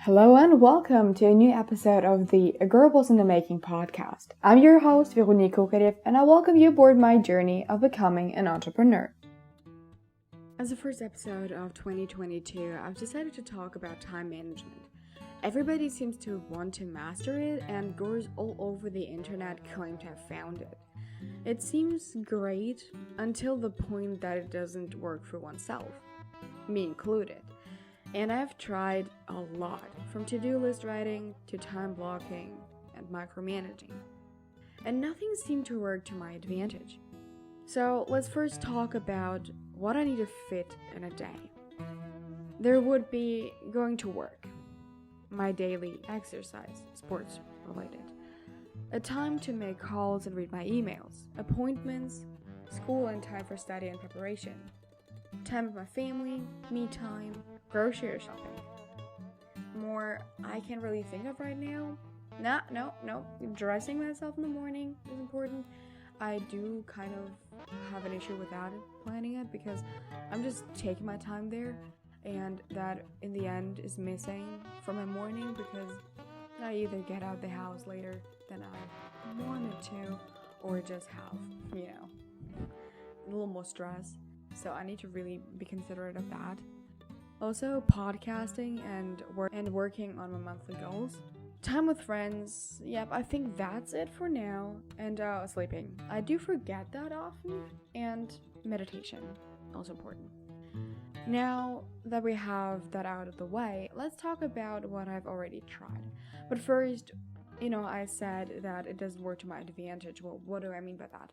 Hello and welcome to a new episode of the A Girl Was in the Making podcast. I'm your host, Veronique Kokarev, and I welcome you aboard my journey of becoming an entrepreneur. As the first episode of 2022, I've decided to talk about time management. Everybody seems to want to master it, and girls all over the internet claim to have found it. It seems great until the point that it doesn't work for oneself, me included. And I've tried a lot, from to-do list writing to time blocking and micromanaging. And nothing seemed to work to my advantage. So let's first talk about what I need to fit in a day. There would be going to work, my daily exercise, sports related, a time to make calls and read my emails, appointments, school and time for study and preparation, time with my family, me time, grocery shopping. More I can't really think of right now. No. Dressing myself in the morning is important. I do kind of have an issue without planning it because I'm just taking my time there, and that in the end is missing from my morning because I either get out the house later than I wanted to, or just have, a little more stress. So I need to really be considerate of that. Also, podcasting and working on my monthly goals. Time with friends, yep, I think that's it for now. And sleeping. I do forget that often. And meditation, also important. Now that we have that out of the way, let's talk about what I've already tried. But first, I said that it doesn't work to my advantage. Well, what do I mean by that?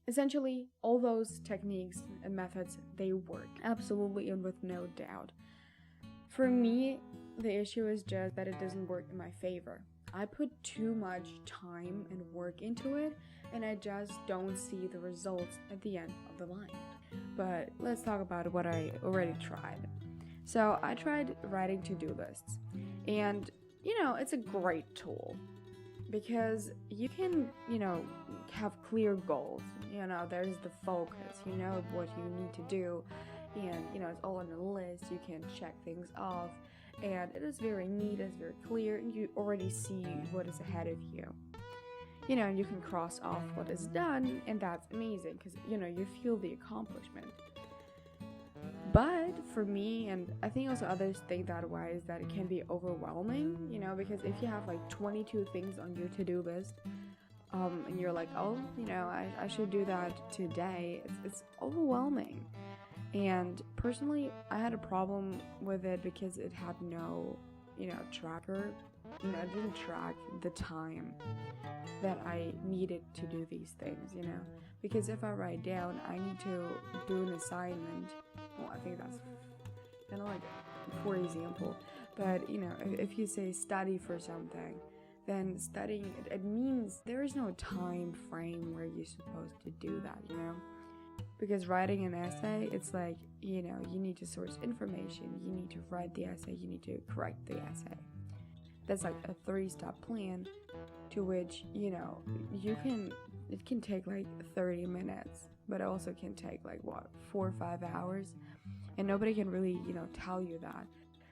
Essentially, all those techniques and methods, they work, absolutely and with no doubt. For me, the issue is just that it doesn't work in my favor. I put too much time and work into it, and I just don't see the results at the end of the line. But let's talk about what I already tried. So I tried writing to-do lists, and it's a great tool. Because you can, have clear goals. There's the focus. You know what you need to do. And, it's all on a list. You can check things off. And it is very neat. It's very clear. And you already see what is ahead of you. You can cross off what is done. And that's amazing. Because, you feel the accomplishment. But for me, and I think also others think that way, is that it can be overwhelming, because if you have like 22 things on your to-do list, and you're like, I should do that today, it's overwhelming. And personally, I had a problem with it because it had no, tracker. It didn't track the time that I needed to do these things, because if I write down, I need to do an assignment. Well, I think that's kind of like for example, but if you say study for something, then studying, it means there is no time frame where you're supposed to do that, because writing an essay, it's like, you need to source information, you need to write the essay, you need to correct the essay. That's like a 3-step plan to which, it can take like 30 minutes, but it also can take like 4 or 5 hours, and nobody can really, tell you that.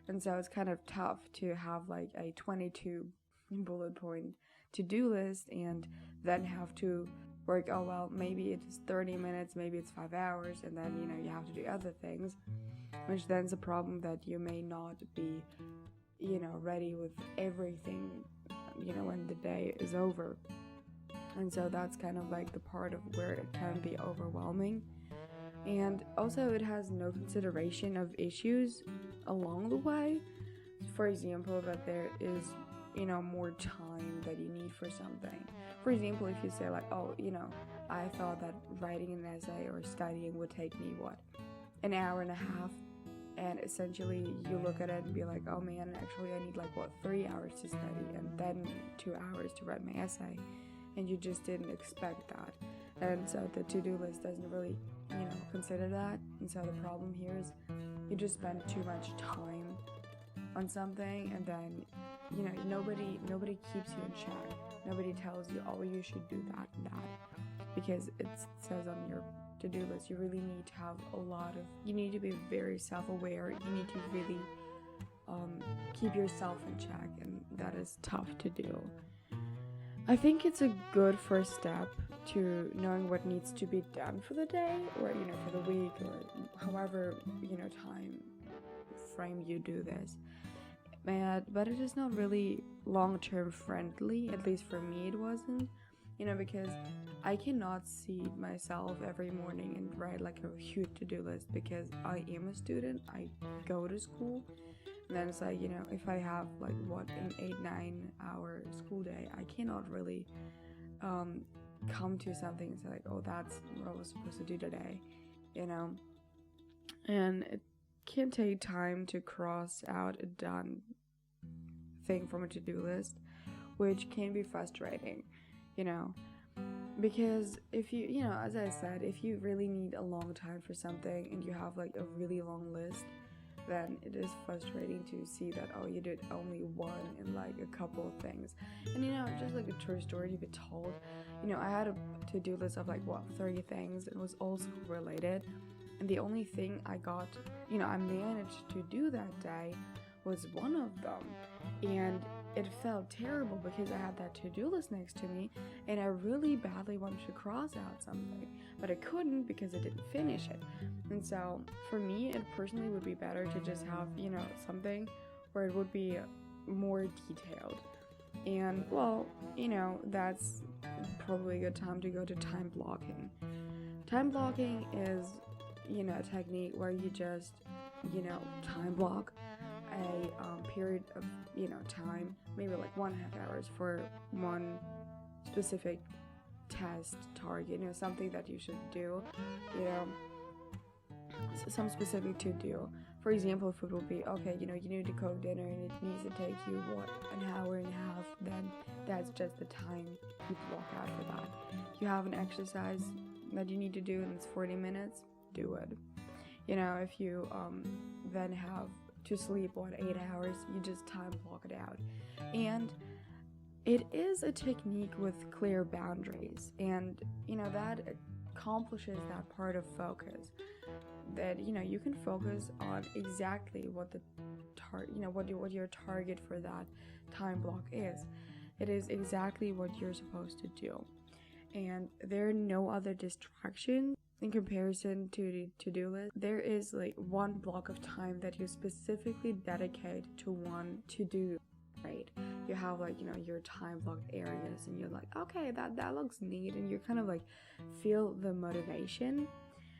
And so it's kind of tough to have like a 22 bullet point to-do list and then have to work, maybe it's 30 minutes, maybe it's 5 hours, and then, you have to do other things, which then is a problem that you may not be, ready with everything, when the day is over. And so that's kind of like the part of where it can be overwhelming. And also it has no consideration of issues along the way. For example, that there is, more time that you need for something. For example, if you say like, I thought that writing an essay or studying would take me, an hour and a half. And essentially you look at it and be like, oh man, actually I need 3 hours to study and then 2 hours to write my essay. And you just didn't expect that. And so the to-do list doesn't really, consider that. And so the problem here is you just spend too much time on something, and then, nobody keeps you in check. Nobody tells you, you should do that and that. Because it says on your to-do list, you really need to have you need to be very self-aware. You need to really keep yourself in check, and that is tough to do. I think it's a good first step to knowing what needs to be done for the day, or for the week, or however time frame you do this. But it is not really long-term friendly, at least for me it wasn't, because I cannot see myself every morning and write like a huge to-do list, because I am a student, I go to school, and then it's like, if I have like an 8-9 hour school day, I cannot really come to something and say like, oh, that's what I was supposed to do today, and it can take time to cross out a done thing from a to-do list, which can be frustrating, because if you as I said, if you really need a long time for something and you have like a really long list, then it is frustrating to see that, oh, you did only one in like a couple of things. And just like a true story to be told, I had a to-do list of like 30 things. It was all school related, and the only thing I got, I managed to do that day was one of them, and it felt terrible because I had that to-do list next to me, and I really badly wanted to cross out something, but I couldn't because I didn't finish it. And so for me, it personally would be better to just have, something where it would be more detailed. And that's probably a good time to go to time blocking. Time blocking is, a technique where you just, time block a period of time, maybe like 1.5 hours for one specific test target, something that you should do, some specific to do. For example, if it will be, okay, you need to cook dinner and it needs to take you an hour and a half, then that's just the time you block out for that. You have an exercise that you need to do and it's 40 minutes, do it. If you then have to sleep 8 hours, you just time block it out. And it is a technique with clear boundaries, and that accomplishes that part of focus, that you can focus on exactly what the what your target for that time block is. It is exactly what you're supposed to do, and there are no other distractions in comparison to the to-do list. There is like one block of time that you specifically dedicate to one to-do, right? You have like your time blocked areas, and you're like, okay, that looks neat, and you kind of like feel the motivation.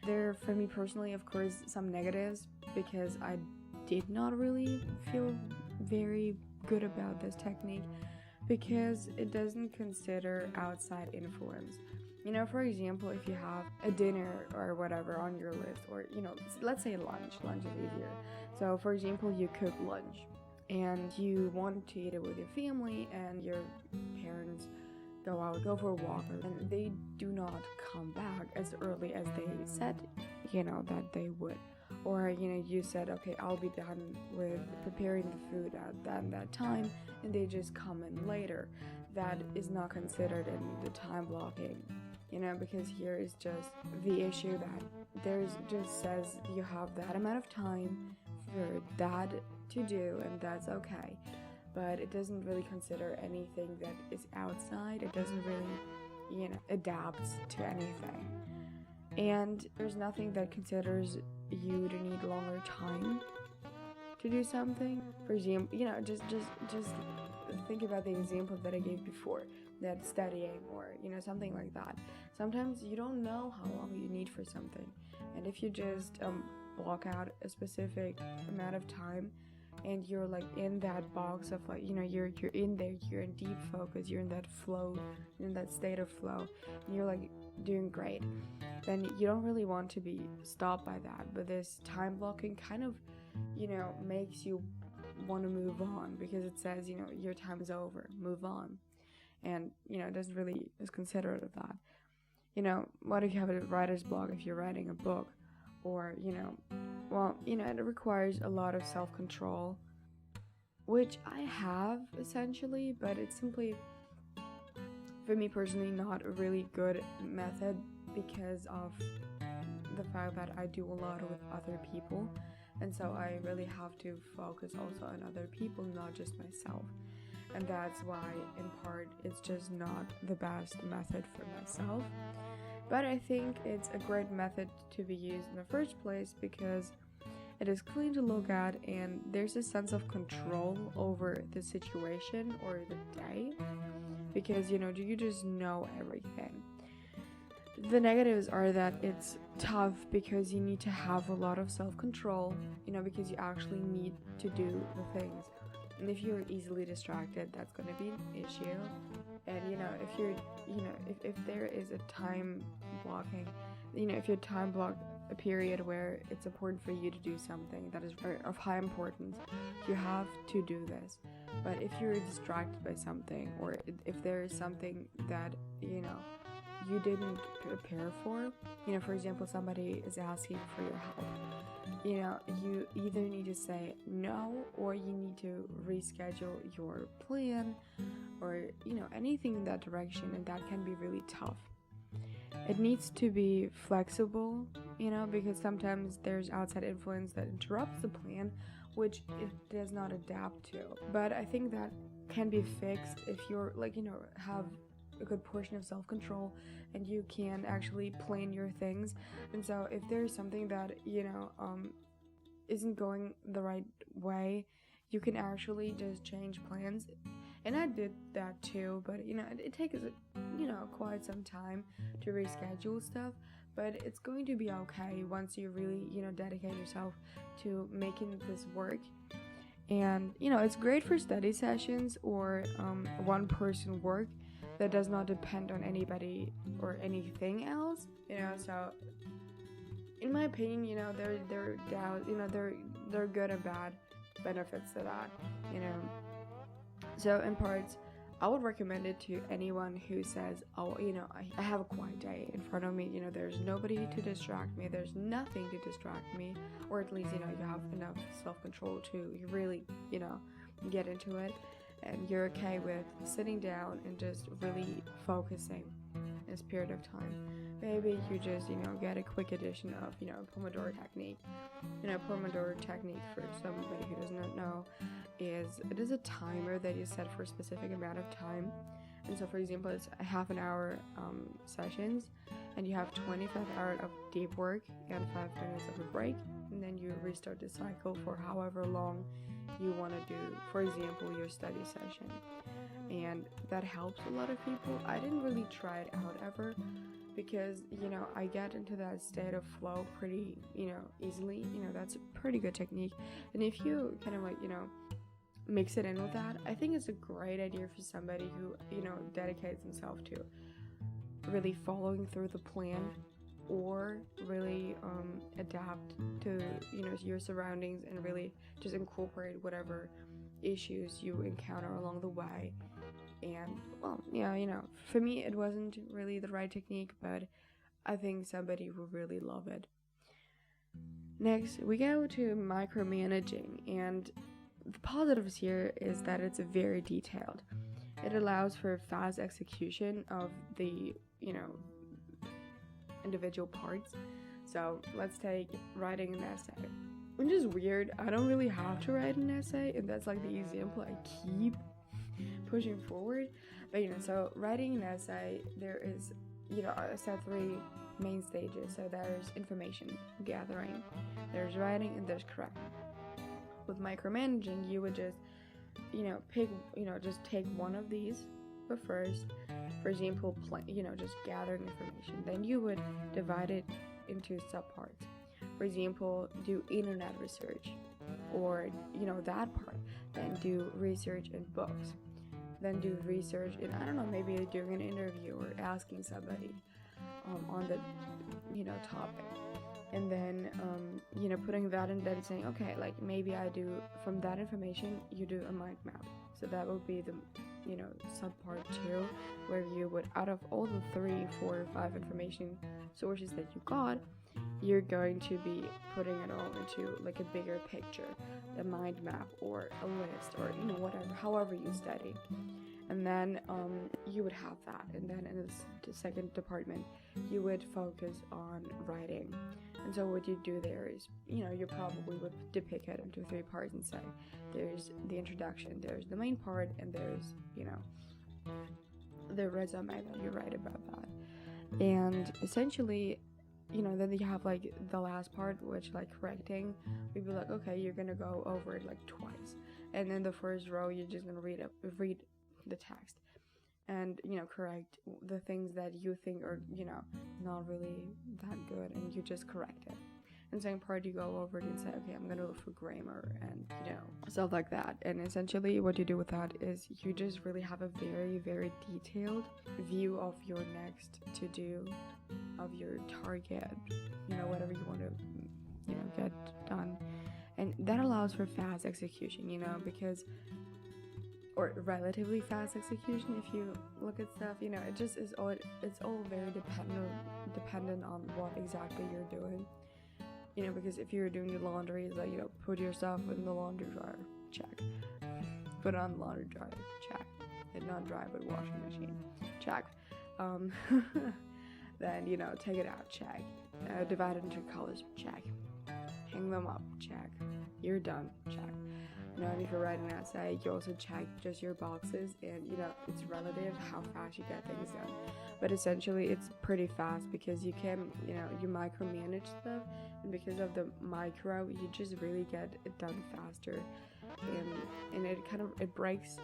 There, for me personally, of course, some negatives, because I did not really feel very good about this technique, because it doesn't consider outside influence. For example, if you have a dinner or whatever on your list, or let's say lunch is easier. So for example, you cook lunch and you want to eat it with your family, and your parents go for a walk, and they do not come back as early as they said that they would. Or you said, okay, I'll be done with preparing the food at that time, and they just come in later. That is not considered in the time blocking, because here is just the issue that there's just says you have that amount of time for that to do, and that's okay. But it doesn't really consider anything that is outside. It doesn't really, adapt to anything. And there's nothing that considers you to need longer time to do something. For example, just think about the example that I gave before, that studying or, something like that. Sometimes you don't know how long you need for something. And if you just block out a specific amount of time, and you're like in that box of like, you're in there, you're in deep focus, you're in that flow, in that state of flow, and you're like doing great, then you don't really want to be stopped by that. But this time blocking kind of, makes you want to move on, because it says, your time is over, move on. And, it doesn't really is considerate of that. What if you have a writer's block if you're writing a book? Or, it requires a lot of self-control, which I have essentially, but it's simply, for me personally, not a really good method, because of the fact that I do a lot with other people. and so I really have to focus also on other people, not just myself. And that's why in part it's just not the best method for myself, but I think it's a great method to be used in the first place because it is clean to look at and there's a sense of control over the situation or the day, because you just know everything. The negatives are that it's tough because you need to have a lot of self-control, because you actually need to do the things. And if you're easily distracted, that's going to be an issue. And if you're if there is a time blocking, if you time block a period where it's important for you to do something that is of high importance, you have to do this. But if you're distracted by something, or if there is something that you didn't prepare for, for example, somebody is asking for your help, you either need to say no, or you need to reschedule your plan, or anything in that direction, and that can be really tough. It needs to be flexible, because sometimes there's outside influence that interrupts the plan, which it does not adapt to. But I think that can be fixed if you're have a good portion of self-control and you can actually plan your things. And so if there's something that isn't going the right way, you can actually just change plans. And I did that too, but it takes quite some time to reschedule stuff, but it's going to be okay once you really dedicate yourself to making this work. And it's great for study sessions or one person work that does not depend on anybody or anything else, so in my opinion, there are good and bad benefits to that, so in parts I would recommend it to anyone who says, I have a quiet day in front of me, there's nobody to distract me, there's nothing to distract me, or at least you have enough self-control to really get into it, and you're okay with sitting down and just really focusing in this period of time. Maybe you just get a quick edition of Pomodoro technique. Pomodoro technique, for somebody who does not know, is a timer that you set for a specific amount of time. And so for example, it's a half an hour sessions, and you have 25 hours of deep work and 5 minutes of a break, and then you restart the cycle for however long you want to do, for example, your study session. And that helps a lot of people. I didn't really try it out ever, because I get into that state of flow pretty easily. That's a pretty good technique, and if you kind of mix it in with that, I think it's a great idea for somebody who dedicates himself to really following through the plan, or really adapt to your surroundings and really just incorporate whatever issues you encounter along the way. And for me it wasn't really the right technique, but I think somebody will really love it. Next, we go to micromanaging, and the positives here is that it's very detailed. It allows for fast execution of the individual parts. So let's take writing an essay, which is weird. I don't really have to write an essay, and that's like the example I keep pushing forward. But so writing an essay, there is I said 3 main stages. So there's information gathering, there's writing, and there's correcting. With micromanaging, you would just pick just take one of these. But first, for example, just gathering information, then you would divide it into subparts. For example, do internet research, or that part, then do research in books, then do research in, maybe doing an interview or asking somebody on the topic, and then putting that in, then saying, okay, like maybe I do from that information, you do a mind map. So that would be the subpart 2, where you would, out of all the 3, 4, or 5 information sources that you got, you're going to be putting it all into like a bigger picture, a mind map or a list, or whatever, however you study. And then you would have that, and then in the second department you would focus on writing. And so what you do there is, you probably would depict it into 3 parts and say there's the introduction, there's the main part, and there's the resume that you write about that. And essentially, then you have like the last part, which like correcting. We'd be like, okay, you're gonna go over it like twice, and then the first row you're just gonna read the text and correct the things that you think are not really that good, and you just correct it. And second part you go over it and say, okay, I'm gonna look for grammar and stuff like that. And essentially what you do with that is you just really have a very, very detailed view of your next to do, of your target, whatever you want to get done. And that allows for fast execution, or relatively fast execution. If you look at stuff, it just is all, it's all very dependent on what exactly you're doing. Because if you're doing your laundry, it's like, put your stuff in the laundry dryer, check. Put it on the laundry dryer, check. It's not dry, but washing machine, check. Then, take it out, check. Divide it into colors, check. Hang them up, check. You're done, check. And if you write an essay, you also check just your boxes, and it's relative how fast you get things done. But essentially it's pretty fast because you can, you micromanage stuff, and because of the micro, you just really get it done faster. And it breaks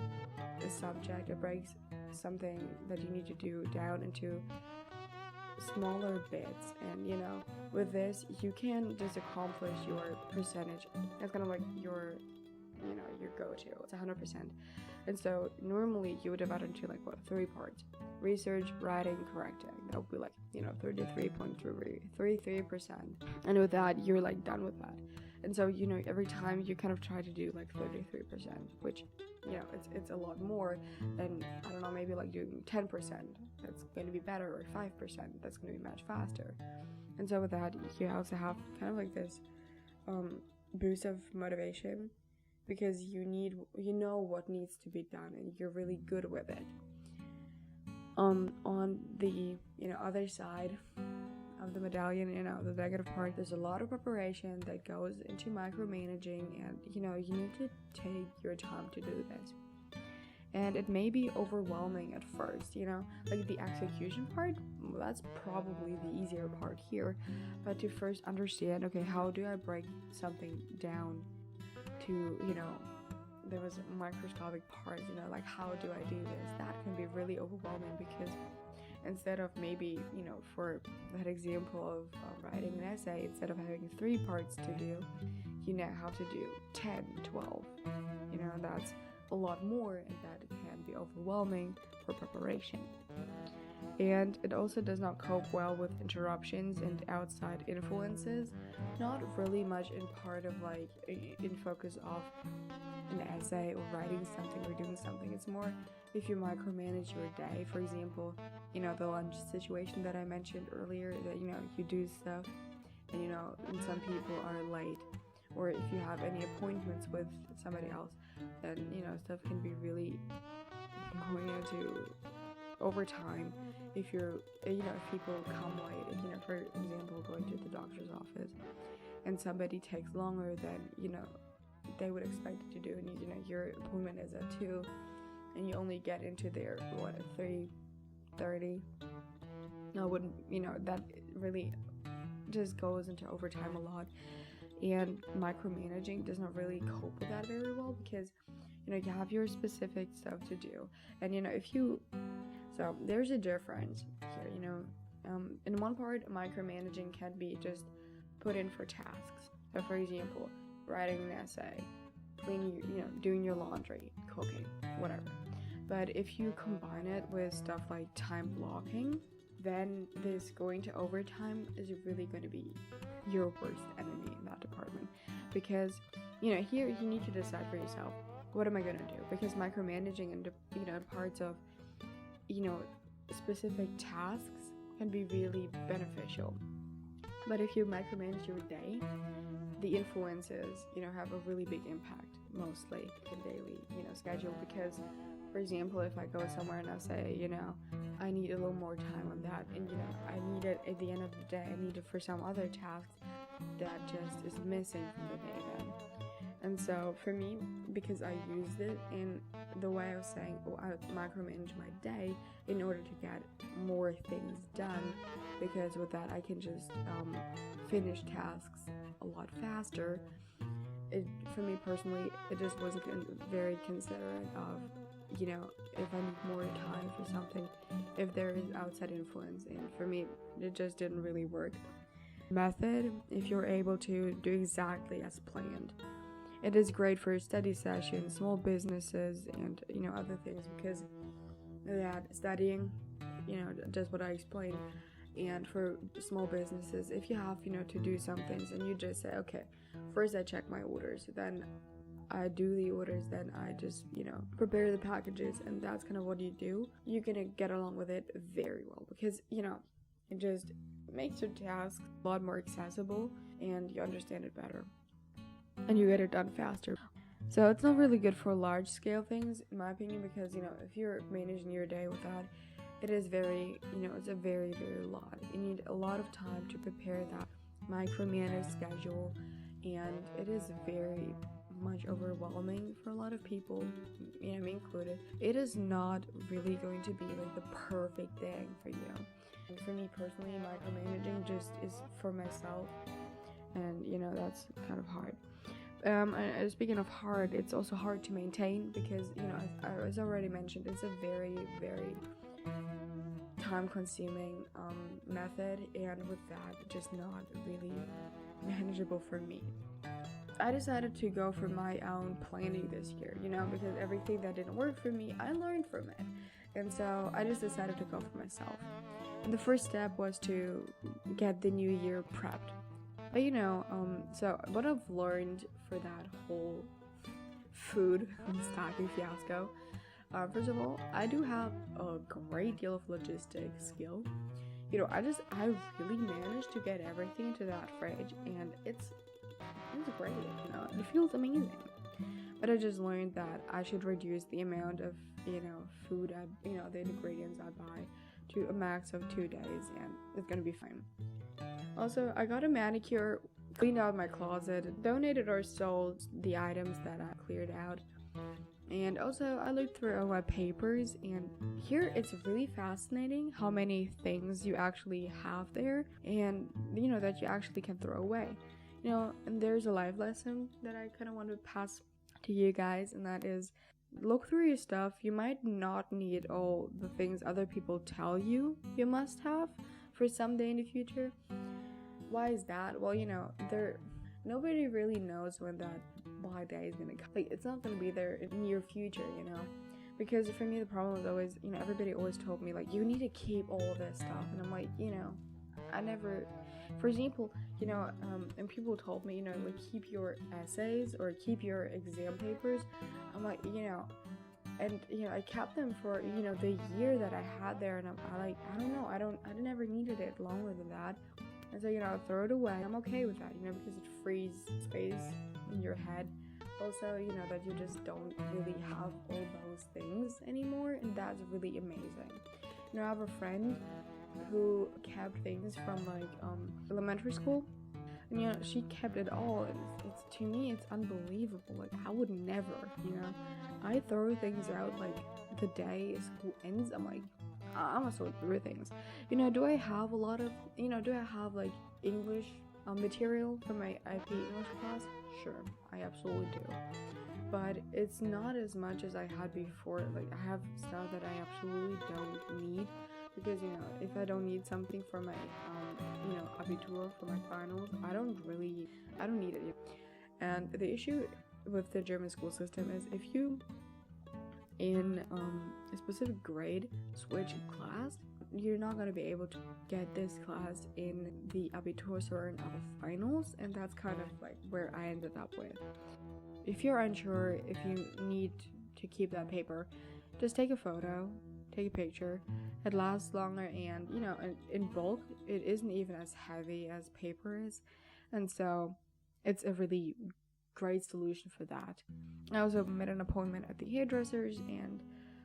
the subject, it breaks something that you need to do down into smaller bits. And with this you can just accomplish your percentage. It's kind of like your go-to. It's 100%. And so normally you would divide into 3 parts: research, writing, correcting. That would be 33%. And with that you're done with that. And so every time you kind of try to do 33%, which it's a lot more than, I don't know, maybe doing 10%. That's going to be better, or 5%. That's going to be much faster. And so with that you also have kind of this boost of motivation, because you know what needs to be done, and you're really good with it. On the other side of the medallion, the negative part, there's a lot of preparation that goes into micromanaging, and you need to take your time to do this. And it may be overwhelming at first, the execution part, that's probably the easier part here. But to first understand, okay, how do I break something down to, there was microscopic parts, how do I do this? That can be really overwhelming, because instead of maybe, for that example of writing an essay, instead of having 3 parts to do, you now have to do 10, 12. That's a lot more, and that can be overwhelming for preparation. And it also does not cope well with interruptions and outside influences. Not really much in part of in focus of an essay or writing something or doing something. It's more if you micromanage your day. For example, the lunch situation that I mentioned earlier, that you do stuff and and some people are late, or if you have any appointments with somebody else, then stuff can be really going into overtime. If if people come late, for example, going to the doctor's office, and somebody takes longer than they would expect it to do, and your appointment is at 2, and you only get into there at 3:30. I wouldn't, that really just goes into overtime a lot, and micromanaging does not really cope with that very well, because you have your specific stuff to do, and so there's a difference here. In one part, micromanaging can be just put in for tasks. So for example, writing an essay, cleaning, doing your laundry, cooking, whatever. But if you combine it with stuff like time blocking, then this going to overtime is really going to be your worst enemy in that department. Because, here you need to decide for yourself, what am I going to do? Because micromanaging and, parts of, specific tasks can be really beneficial. But if you micromanage your day, the influences, have a really big impact, mostly in daily, schedule, because For example, if I go somewhere and I say, I need a little more time on that, and I need it at the end of the day, I need it for some other tasks that just is missing from the day then. And so for me, because I used it in the way I was saying, I micromanage my day in order to get more things done, because with that I can just finish tasks a lot faster. For me personally, it just wasn't very considerate of, if I need more time for something, if there is outside influence, and for me, it just didn't really work. Method, if you're able to do exactly as planned. It is great for study sessions, small businesses, and, other things, because that studying, just what I explained, and for small businesses, if you have, to do some things and you just say, okay, first I check my orders, then I do the orders, then I just, prepare the packages, and that's kind of what you do. You're gonna get along with it very well, because, it just makes your task a lot more accessible, and you understand it better, and you get it done faster. So it's not really good for large scale things, in my opinion, because, if you're managing your day with that, it is very, it's a very, very lot. You need a lot of time to prepare that micromanaged schedule, and it is very much overwhelming for a lot of people, me included. It is not really going to be like the perfect thing for you. And for me personally, micromanaging just is for myself, and that's kind of hard. And speaking of hard, it's also hard to maintain, because as I already mentioned, it's a very, very time-consuming method, and with that, just not really manageable for me. I decided to go for my own planning this year, because everything that didn't work for me, I learned from it, and so I just decided to go for myself. And the first step was to get the new year prepped. But so what I've learned for that whole food stocking fiasco, first of all, I do have a great deal of logistics skill. I really managed to get everything into that fridge, and it's great, it feels amazing. But I just learned that I should reduce the amount of, food, the ingredients I buy to a max of 2 days, and it's gonna be fine. Also, I got a manicure, cleaned out my closet, donated or sold the items that I cleared out. And also, I looked through all my papers, and here it's really fascinating how many things you actually have there, and, that you actually can throw away. And there's a life lesson that I kind of want to pass to you guys, and that is, look through your stuff. You might not need all the things other people tell you must have for someday in the future. Why is that? Well, nobody really knows when that buy day is gonna come. Like, it's not gonna be there in near future, because for me the problem is always, everybody always told me, like, you need to keep all this stuff, and I'm like, I never, for example, and people told me, like, keep your essays or keep your exam papers. I'm like, and I kept them for the year that I had there, and I don't know, I never needed it longer than that. And so I throw it away. I'm okay with that, because it frees space in your head. Also, that you just don't really have all those things anymore, and that's really amazing. I have a friend who kept things from elementary school, and she kept it all, and it's to me it's unbelievable. Like, I would never, I throw things out like the day school ends. I'm like, I'm gonna sort through things. Do I have a lot of, do I have like English material for my IP English class? Sure, I absolutely do. But it's not as much as I had before. Like, I have stuff that I absolutely don't need, because if I don't need something for my abitur, for my finals, I don't need it. And the issue with the German school system is, if you in a specific grade switch class, you're not going to be able to get this class in the abitur or in our finals, and that's kind of like where I ended up with. If you're unsure if you need to keep that paper, just take a photo, take a picture. It lasts longer, and in bulk it isn't even as heavy as paper is, and so it's a really great solution for that. I also made an appointment at the hairdressers, and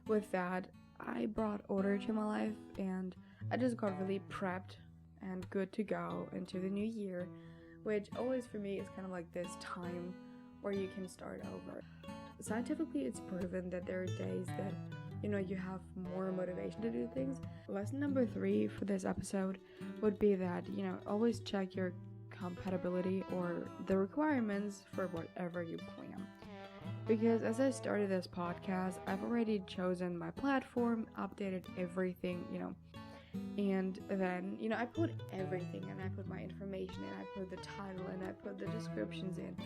with that, I brought order to my life, and I just got really prepped and good to go into the new year, which always for me is kind of like this time where you can start over. Scientifically, it's proven that there are days that you have more motivation to do things. Lesson number 3 for this episode would be that always check your compatibility or the requirements for whatever you plan. Because as I started this podcast, I've already chosen my platform, updated everything, and then I put everything in. I put my information in, I put the title in, I put the descriptions in,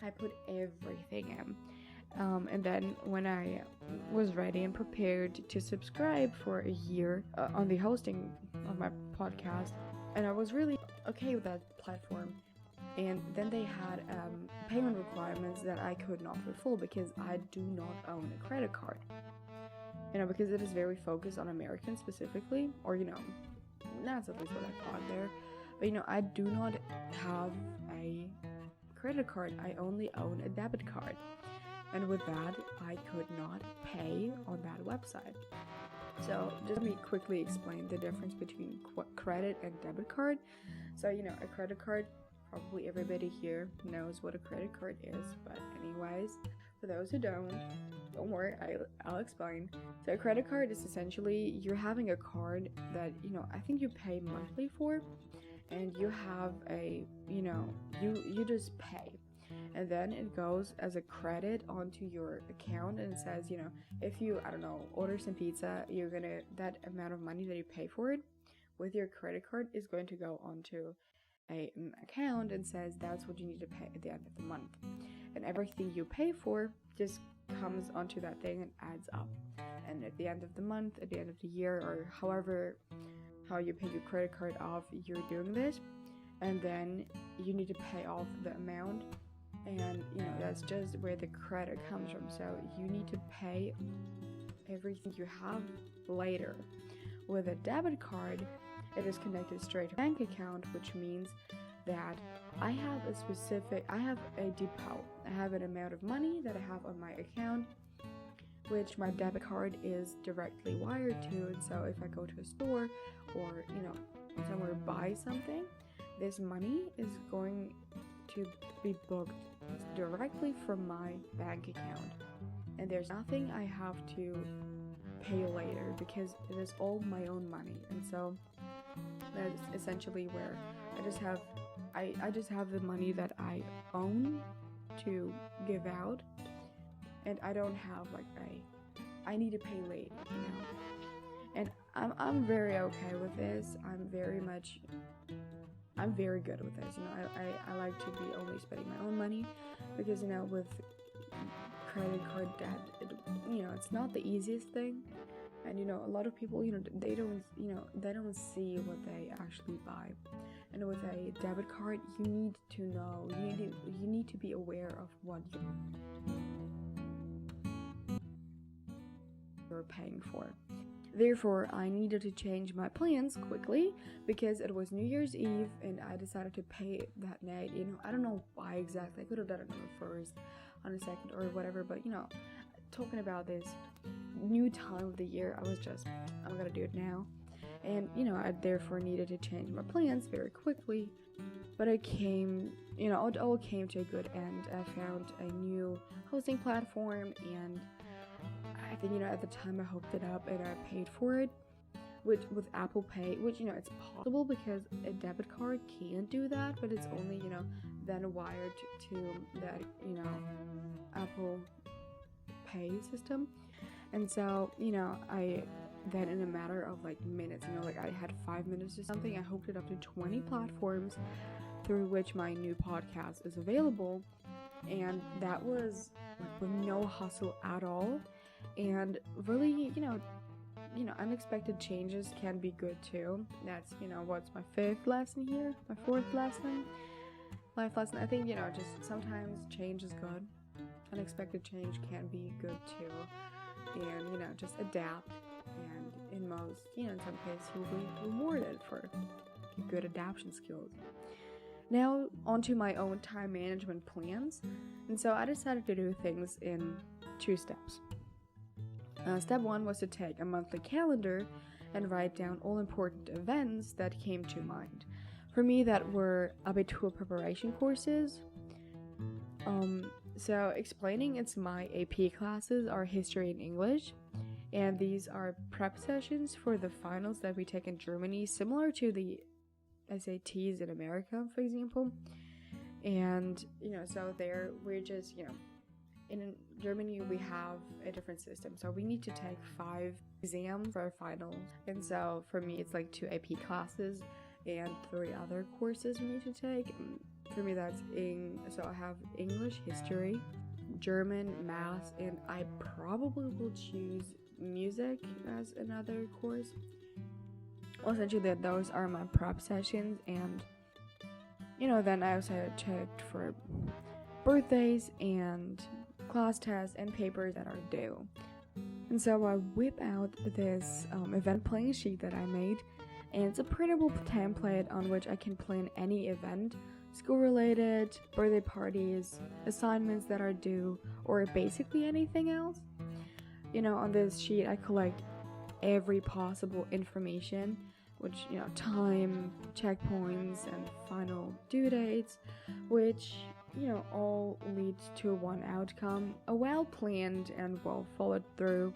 I put everything in. And then when I was ready and prepared to subscribe for a year on the hosting of my podcast, and I was really okay with that platform, and then they had payment requirements that I could not fulfill because I do not own a credit card. Because it is very focused on Americans specifically, or that's at least what I thought there. But I do not have a credit card. I only own a debit card. And with that, I could not pay on that website. So just let me quickly explain the difference between credit and debit card. So, a credit card, probably everybody here knows what a credit card is. But anyways, for those who don't worry, I'll explain. So a credit card is essentially you're having a card that, I think you pay monthly for. And you have a, you just pay. And then it goes as a credit onto your account, and it says, if you, order some pizza, that amount of money that you pay for it with your credit card is going to go onto an account and says that's what you need to pay at the end of the month. And everything you pay for just comes onto that thing and adds up. And at the end of the month, at the end of the year, or how you pay your credit card off, you're doing this. And then you need to pay off the amount. And, that's just where the credit comes from. So you need to pay everything you have later. With a debit card, it is connected straight to a bank account, which means that I have a depot. I have an amount of money that I have on my account, which my debit card is directly wired to. And so if I go to a store or, somewhere buy something, this money is going to be booked directly from my bank account, and there's nothing I have to pay later because it is all my own money. And so that's essentially where I just have the money that I own to give out, and I don't have I need to pay late, and I'm very okay with this. I'm very good with this. I like to be only spending my own money because, with credit card debt, it's not the easiest thing. And, a lot of people, they don't see what they actually buy. And with a debit card, you need to know, you need to be aware of what you're paying for. Therefore, I needed to change my plans quickly because it was New Year's Eve and I decided to pay that night. I don't know why exactly. I could have done it on the 1st, on the 2nd, or whatever. But, talking about this new time of the year, I was just, I'm going to do it now. And, I therefore needed to change my plans very quickly. But it came, it all came to a good end. I found a new hosting platform, and I think, at the time I hooked it up and I paid for it, which with Apple Pay, which, it's possible because a debit card can't do that, but it's only, then wired to that, Apple Pay system. And so, I then in a matter of minutes, I had 5 minutes or something, I hooked it up to 20 platforms through which my new podcast is available. And that was with no hustle at all. And really, unexpected changes can be good too. That's, what's my 5th lesson here? My 4th lesson? Life lesson. I think, just sometimes change is good. Unexpected change can be good too. And, just adapt. And in most, in some cases, you'll be rewarded for good adaptation skills. Now, onto my own time management plans. And so I decided to do things in 2 steps. Step 1 was to take a monthly calendar and write down all important events that came to mind. For me, that were Abitur preparation courses. So explaining, it's my AP classes are history and English, and these are prep sessions for the finals that we take in Germany, similar to the SATs in America, for example. And so there we're just in Germany we have a different system, so we need to take 5 exams for our finals. And so for me, it's like 2 AP classes and 3 other courses we need to take. For me, that's so I have English, history, German, math, and I probably will choose music as another course. Essentially, those are my prep sessions, and then I also checked for birthdays and class tests and papers that are due. And so I whip out this event planning sheet that I made, and it's a printable template on which I can plan any event, school-related, birthday parties, assignments that are due, or basically anything else. On this sheet I collect every possible information, which, time, checkpoints, and final due dates, which, all leads to one outcome: a well-planned and well-followed-through,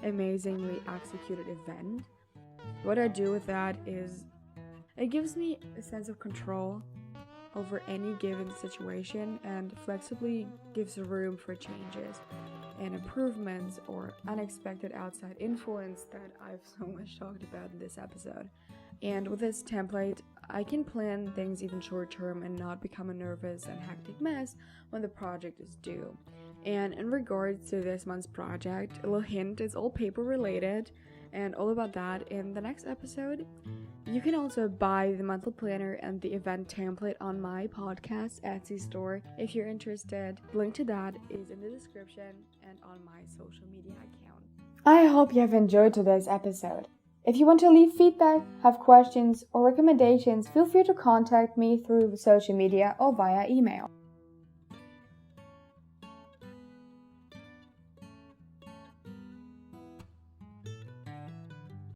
amazingly executed event. What I do with that is it gives me a sense of control over any given situation and flexibly gives room for changes and improvements or unexpected outside influence that I've so much talked about in this episode. And with this template, I can plan things even short term and not become a nervous and hectic mess when the project is due. And in regards to this month's project, a little hint, it's all paper related, and all about that in the next episode. You can also buy the monthly planner and the event template on my podcast Etsy store if you're interested. The link to that is in the description and on my social media account. I hope you have enjoyed today's episode. If you want to leave feedback, have questions, or recommendations, feel free to contact me through social media or via email.